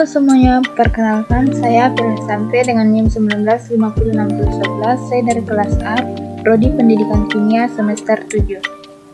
Halo semuanya, perkenalkan saya Pilih Sampai dengan NIM 19506011. Saya dari kelas A, Prodi Pendidikan Kimia semester 7.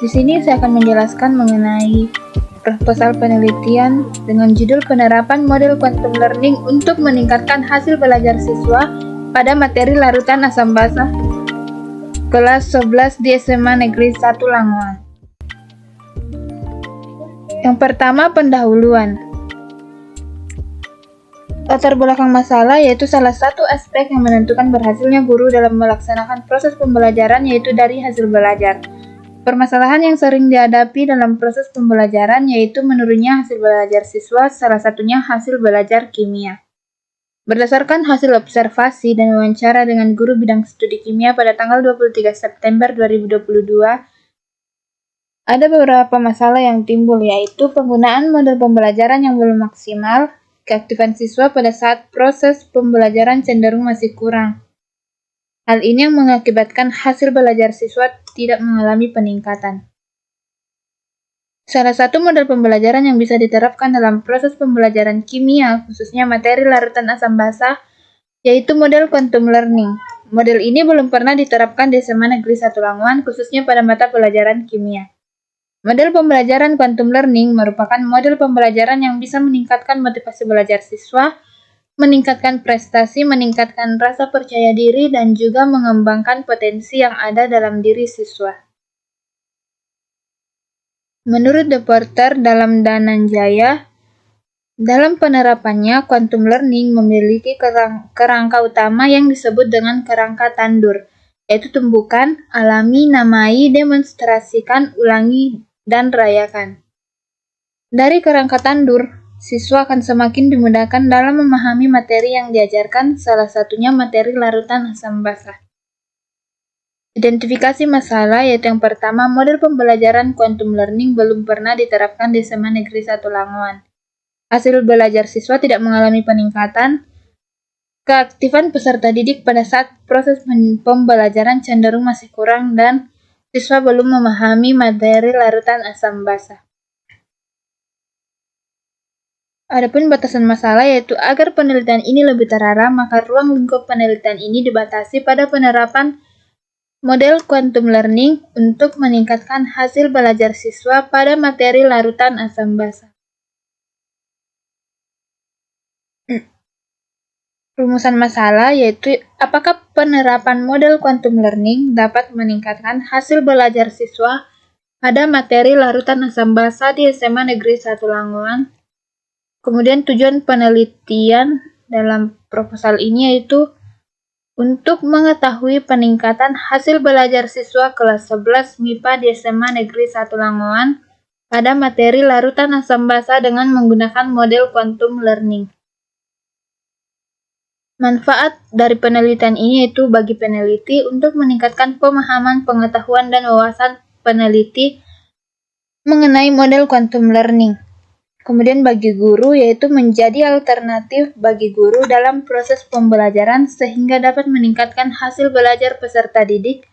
Di sini saya akan menjelaskan mengenai proposal penelitian dengan judul penerapan model quantum learning untuk meningkatkan hasil belajar siswa pada materi larutan asam basa kelas 11 di SMA Negeri 1 Langoan. Yang pertama, pendahuluan. Latar belakang masalah yaitu salah satu aspek yang menentukan berhasilnya guru dalam melaksanakan proses pembelajaran yaitu dari hasil belajar. Permasalahan yang sering dihadapi dalam proses pembelajaran yaitu menurunnya hasil belajar siswa, salah satunya hasil belajar kimia. Berdasarkan hasil observasi dan wawancara dengan guru bidang studi kimia pada tanggal 23 September 2022, ada beberapa masalah yang timbul yaitu penggunaan model pembelajaran yang belum maksimal, keaktifan siswa pada saat proses pembelajaran cenderung masih kurang. Hal ini yang mengakibatkan hasil belajar siswa tidak mengalami peningkatan. Salah satu model pembelajaran yang bisa diterapkan dalam proses pembelajaran kimia, khususnya materi larutan asam basa, yaitu model quantum learning. Model ini belum pernah diterapkan di SMA Negeri 1 Langoan, khususnya pada mata pelajaran kimia. Model pembelajaran quantum learning merupakan model pembelajaran yang bisa meningkatkan motivasi belajar siswa, meningkatkan prestasi, meningkatkan rasa percaya diri, dan juga mengembangkan potensi yang ada dalam diri siswa. Menurut The Porter dalam Dananjaya, dalam penerapannya, quantum learning memiliki kerangka utama yang disebut dengan kerangka tandur, yaitu tumbuhkan, alami, namai, demonstrasikan, ulangi, dan rayakan. Dari kerangka tandur, siswa akan semakin dimudahkan dalam memahami materi yang diajarkan, salah satunya materi larutan asam basa. Identifikasi masalah yaitu yang pertama, model pembelajaran quantum learning belum pernah diterapkan di SMA Negeri 1 Langoan. Hasil belajar siswa tidak mengalami peningkatan. Keaktifan peserta didik pada saat proses pembelajaran cenderung masih kurang dan siswa belum memahami materi larutan asam basa. Adapun batasan masalah yaitu agar penelitian ini lebih terarah, maka ruang lingkup penelitian ini dibatasi pada penerapan model quantum learning untuk meningkatkan hasil belajar siswa pada materi larutan asam basa. Rumusan masalah yaitu apakah penerapan model quantum learning dapat meningkatkan hasil belajar siswa pada materi larutan asam basa di SMA Negeri 1 Langoan. Kemudian tujuan penelitian dalam proposal ini yaitu untuk mengetahui peningkatan hasil belajar siswa kelas 11 MIPA di SMA Negeri 1 Langoan pada materi larutan asam basa dengan menggunakan model quantum learning. Manfaat dari penelitian ini yaitu bagi peneliti untuk meningkatkan pemahaman, pengetahuan, dan wawasan peneliti mengenai model quantum learning. Kemudian bagi guru yaitu menjadi alternatif bagi guru dalam proses pembelajaran sehingga dapat meningkatkan hasil belajar peserta didik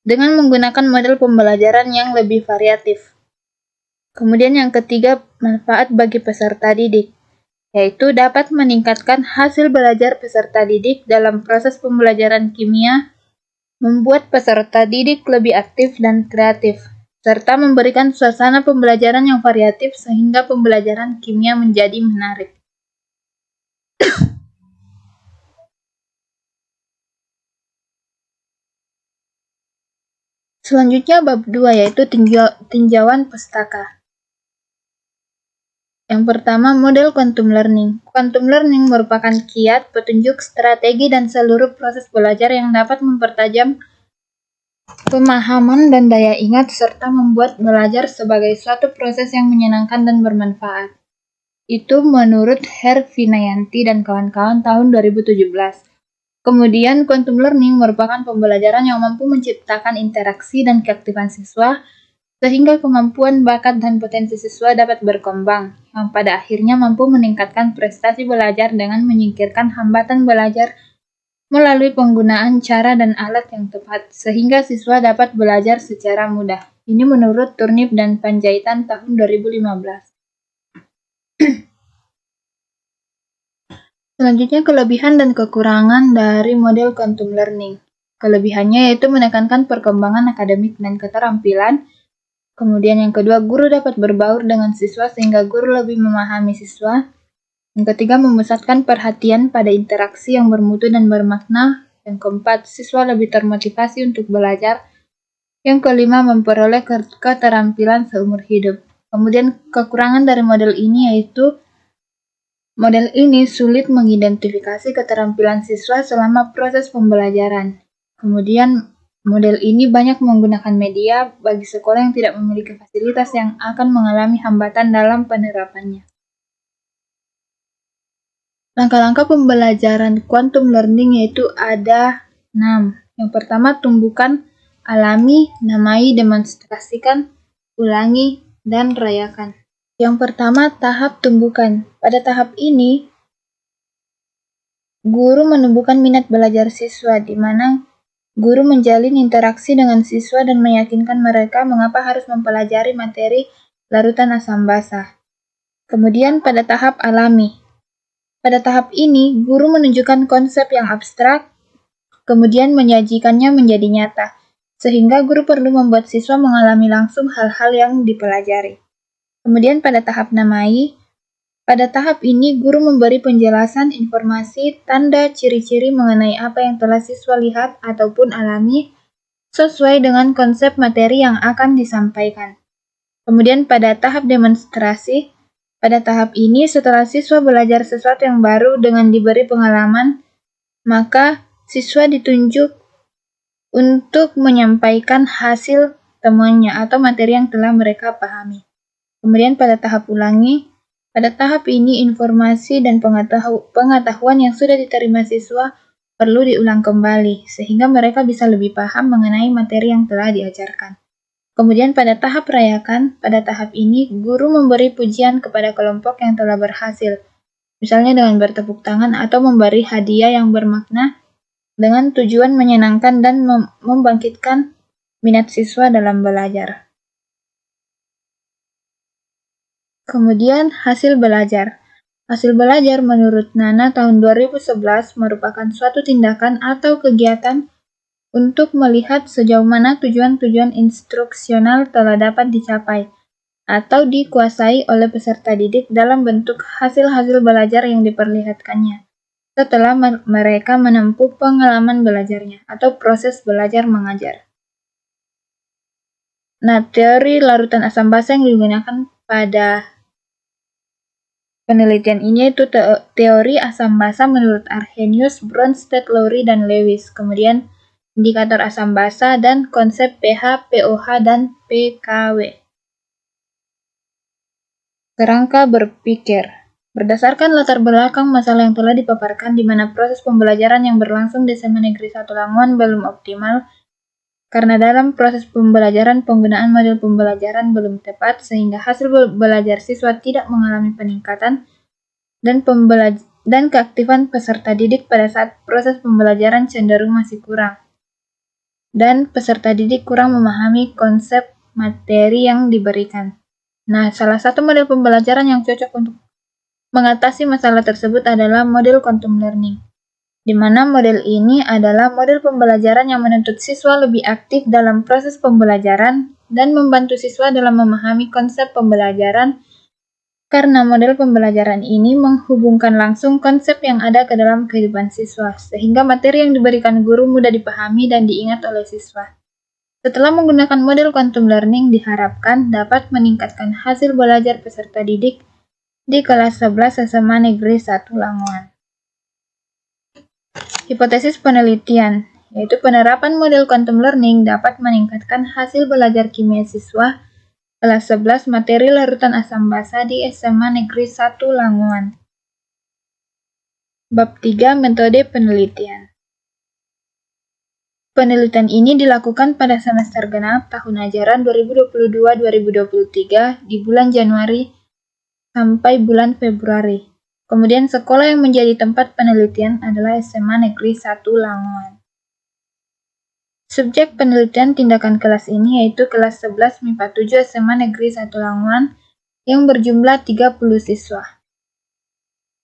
dengan menggunakan model pembelajaran yang lebih variatif. Kemudian yang ketiga, manfaat bagi peserta didik, yaitu dapat meningkatkan hasil belajar peserta didik dalam proses pembelajaran kimia, membuat peserta didik lebih aktif dan kreatif, serta memberikan suasana pembelajaran yang variatif sehingga pembelajaran kimia menjadi menarik. Selanjutnya bab 2 yaitu tinjauan pustaka. Yang pertama, model quantum learning. Quantum learning merupakan kiat, petunjuk, strategi, dan seluruh proses belajar yang dapat mempertajam pemahaman dan daya ingat serta membuat belajar sebagai suatu proses yang menyenangkan dan bermanfaat. Itu menurut Hervinayanti dan kawan-kawan tahun 2017. Kemudian, quantum learning merupakan pembelajaran yang mampu menciptakan interaksi dan keaktifan siswa sehingga kemampuan, bakat, dan potensi siswa dapat berkembang, yang pada akhirnya mampu meningkatkan prestasi belajar dengan menyingkirkan hambatan belajar melalui penggunaan cara dan alat yang tepat, sehingga siswa dapat belajar secara mudah. Ini menurut Turnip dan Panjaitan tahun 2015. Selanjutnya, kelebihan dan kekurangan dari model quantum learning. Kelebihannya yaitu menekankan perkembangan akademik dan keterampilan. Kemudian yang kedua, guru dapat berbaur dengan siswa sehingga guru lebih memahami siswa. Yang ketiga, memusatkan perhatian pada interaksi yang bermutu dan bermakna. Yang keempat, siswa lebih termotivasi untuk belajar. Yang kelima, memperoleh keterampilan seumur hidup. Kemudian kekurangan dari model ini yaitu model ini sulit mengidentifikasi keterampilan siswa selama proses pembelajaran. Kemudian model ini banyak menggunakan media bagi sekolah yang tidak memiliki fasilitas yang akan mengalami hambatan dalam penerapannya. Langkah-langkah pembelajaran quantum learning yaitu ada 6. Yang pertama, tumbuhkan, alami, namai, demonstrasikan, ulangi, dan rayakan. Yang pertama, tahap tumbuhkan. Pada tahap ini, guru menumbuhkan minat belajar siswa, di mana guru menjalin interaksi dengan siswa dan meyakinkan mereka mengapa harus mempelajari materi larutan asam basa. Kemudian pada tahap alami. Pada tahap ini, guru menunjukkan konsep yang abstrak, kemudian menyajikannya menjadi nyata, sehingga guru perlu membuat siswa mengalami langsung hal-hal yang dipelajari. Kemudian pada tahap namai, pada tahap ini guru memberi penjelasan, informasi, tanda, ciri-ciri mengenai apa yang telah siswa lihat ataupun alami, sesuai dengan konsep materi yang akan disampaikan. Kemudian pada tahap demonstrasi, pada tahap ini, setelah siswa belajar sesuatu yang baru dengan diberi pengalaman, maka siswa ditunjuk untuk menyampaikan hasil temuannya atau materi yang telah mereka pahami. Kemudian pada tahap ulangi, pada tahap ini informasi dan pengetahuan yang sudah diterima siswa perlu diulang kembali, sehingga mereka bisa lebih paham mengenai materi yang telah diajarkan. Kemudian pada tahap rayakan, pada tahap ini guru memberi pujian kepada kelompok yang telah berhasil, misalnya dengan bertepuk tangan atau memberi hadiah yang bermakna dengan tujuan menyenangkan dan membangkitkan minat siswa dalam belajar. Kemudian hasil belajar. Hasil belajar menurut Nana tahun 2011 merupakan suatu tindakan atau kegiatan untuk melihat sejauh mana tujuan-tujuan instruksional telah dapat dicapai atau dikuasai oleh peserta didik dalam bentuk hasil-hasil belajar yang diperlihatkannya setelah mereka menempuh pengalaman belajarnya atau proses belajar mengajar. Nah, teori larutan asam basa yang digunakan pada penelitian ini yaitu teori asam basa menurut Arrhenius, Bronsted, Lowry, dan Lewis. Kemudian indikator asam basa, dan konsep pH, pOH, dan pKw. Kerangka berpikir. Berdasarkan latar belakang masalah yang telah dipaparkan di mana proses pembelajaran yang berlangsung di SMA Negeri 1 Lamongan belum optimal, karena dalam proses pembelajaran penggunaan model pembelajaran belum tepat sehingga hasil belajar siswa tidak mengalami peningkatan, dan keaktifan peserta didik pada saat proses pembelajaran cenderung masih kurang. Dan peserta didik kurang memahami konsep materi yang diberikan. Nah, salah satu model pembelajaran yang cocok untuk mengatasi masalah tersebut adalah model quantum learning, di mana model ini adalah model pembelajaran yang menuntut siswa lebih aktif dalam proses pembelajaran dan membantu siswa dalam memahami konsep pembelajaran, karena model pembelajaran ini menghubungkan langsung konsep yang ada ke dalam kehidupan siswa, sehingga materi yang diberikan guru mudah dipahami dan diingat oleh siswa. Setelah menggunakan model quantum learning diharapkan dapat meningkatkan hasil belajar peserta didik di kelas 11 SMA Negeri 1 Lamongan. Hipotesis penelitian, yaitu penerapan model quantum learning dapat meningkatkan hasil belajar kimia siswa kelas 11 materi larutan asam basa di SMA Negeri 1 Lamongan. Bab 3 Metode penelitian. Penelitian ini dilakukan pada semester genap tahun ajaran 2022-2023 di bulan Januari sampai bulan Februari. Kemudian sekolah yang menjadi tempat penelitian adalah SMA Negeri 1 Lamongan. Subjek penelitian tindakan kelas ini yaitu kelas 11 MIPA 7 SMA Negeri 1 Lamongan yang berjumlah 30 siswa.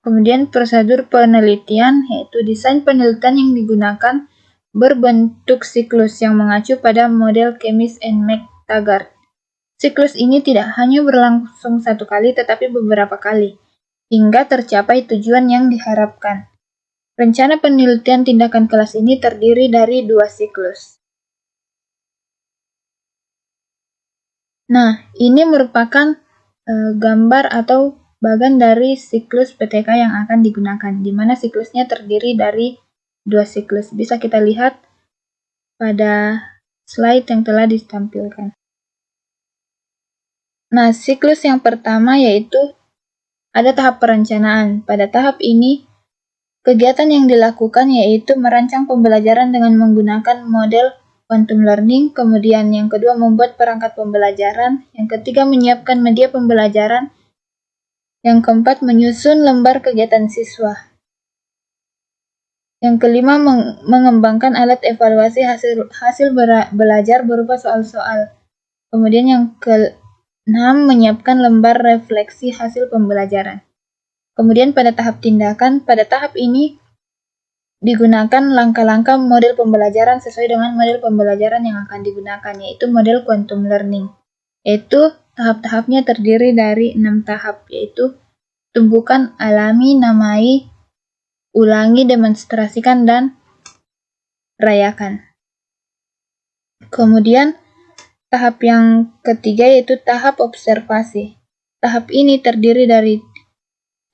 Kemudian prosedur penelitian, yaitu desain penelitian yang digunakan berbentuk siklus yang mengacu pada model Chemist and McTaggart. Siklus ini tidak hanya berlangsung satu kali, tetapi beberapa kali, hingga tercapai tujuan yang diharapkan. Rencana penelitian tindakan kelas ini terdiri dari 2 siklus. Nah, ini merupakan gambar atau bagan dari siklus PTK yang akan digunakan, di mana siklusnya terdiri dari 2 siklus. Bisa kita lihat pada slide yang telah ditampilkan. Nah, siklus yang pertama yaitu ada tahap perencanaan. Pada tahap ini, kegiatan yang dilakukan yaitu merancang pembelajaran dengan menggunakan model quantum learning, kemudian yang kedua membuat perangkat pembelajaran, yang ketiga menyiapkan media pembelajaran, yang keempat menyusun lembar kegiatan siswa, yang kelima mengembangkan alat evaluasi hasil belajar berupa soal-soal, kemudian yang keenam menyiapkan lembar refleksi hasil pembelajaran. Kemudian pada tahap tindakan, pada tahap ini digunakan langkah-langkah model pembelajaran sesuai dengan model pembelajaran yang akan digunakan, yaitu model quantum learning. Yaitu tahap-tahapnya terdiri dari 6 tahap, yaitu tumbuhkan, alami, namai, ulangi, demonstrasikan, dan rayakan. Kemudian tahap yang ketiga yaitu tahap observasi. Tahap ini terdiri dari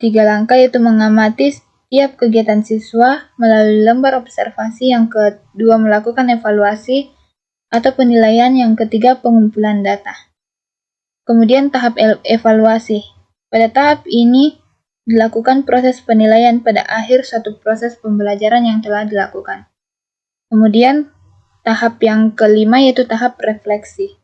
3 langkah, yaitu mengamati setiap kegiatan siswa melalui lembar observasi, yang kedua melakukan evaluasi atau penilaian, yang ketiga pengumpulan data. Kemudian tahap evaluasi. Pada tahap ini dilakukan proses penilaian pada akhir suatu proses pembelajaran yang telah dilakukan. Kemudian tahap yang kelima yaitu tahap refleksi.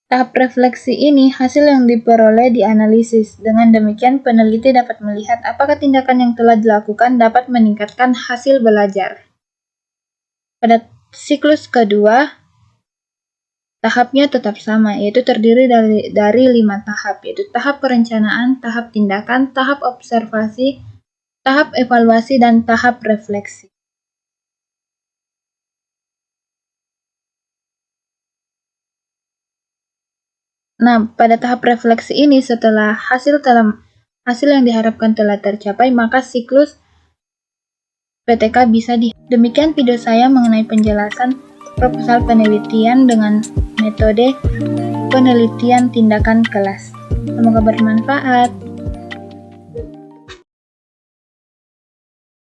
Tahap refleksi ini hasil yang diperoleh dianalisis. Dengan demikian peneliti dapat melihat apakah tindakan yang telah dilakukan dapat meningkatkan hasil belajar. Pada siklus kedua, tahapnya tetap sama, yaitu terdiri dari 5 tahap, yaitu tahap perencanaan, tahap tindakan, tahap observasi, tahap evaluasi, dan tahap refleksi. Nah, pada tahap refleksi ini, setelah hasil yang diharapkan telah tercapai, maka siklus PTK bisa Demikian video saya mengenai penjelasan proposal penelitian dengan metode penelitian tindakan kelas. Semoga bermanfaat.